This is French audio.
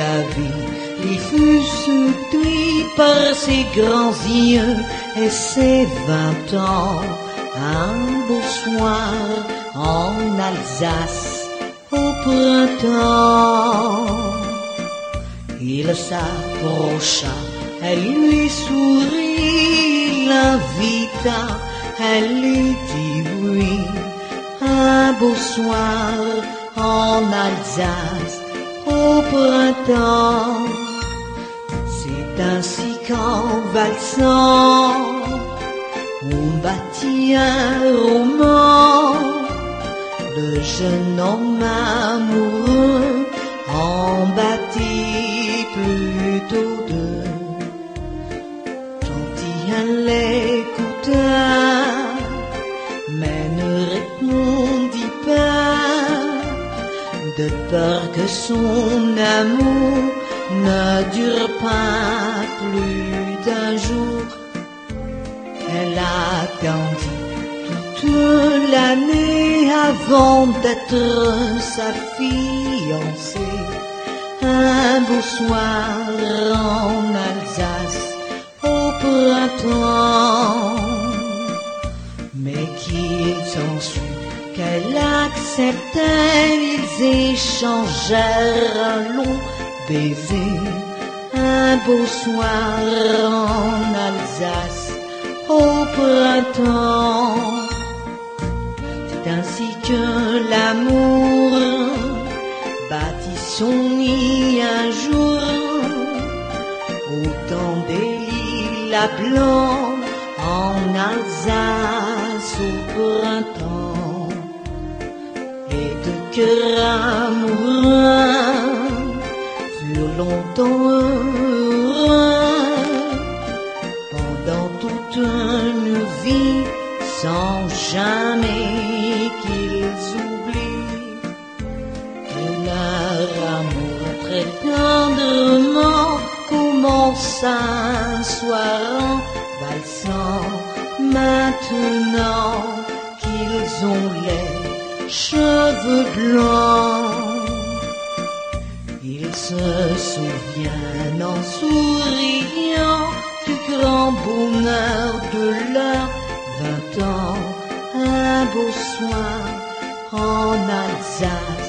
la vie. Il fut séduit par ses grands yeux et ses 20 ans. Un beau soir en Alsace au printemps, il s'approcha, elle lui sourit, l'invita, elle lui dit oui. Un beau soir en Alsace au printemps, c'est ainsi qu'en valsant on bâtit un roman. Le jeune homme amoureux en bâtit plutôt deux. Gentil l'écouta, mais ne répondit pas, de peur que son amour ne dure pas plus d'un jour. Elle attendit toute l'année avant d'être sa fiancée. Un beau soir en Alsace au printemps, mais qu'il s'ensuit qu'elle acceptait, ils échangèrent un long baiser. Un beau soir en Alsace au printemps, c'est ainsi que l'amour bâtit son nid un jour au temps des lilas blancs en Alsace au printemps. Et deux cœurs amoureux furent longtemps heureux pendant toute une vie, sans jamais qu'ils oublient que leur amour très tendrement commença un soir en valsant. Maintenant qu'ils ont les cheveux blancs, ils se souviennent en souriant du grand bonheur de leurs 20 ans. Un beau soir en Alsace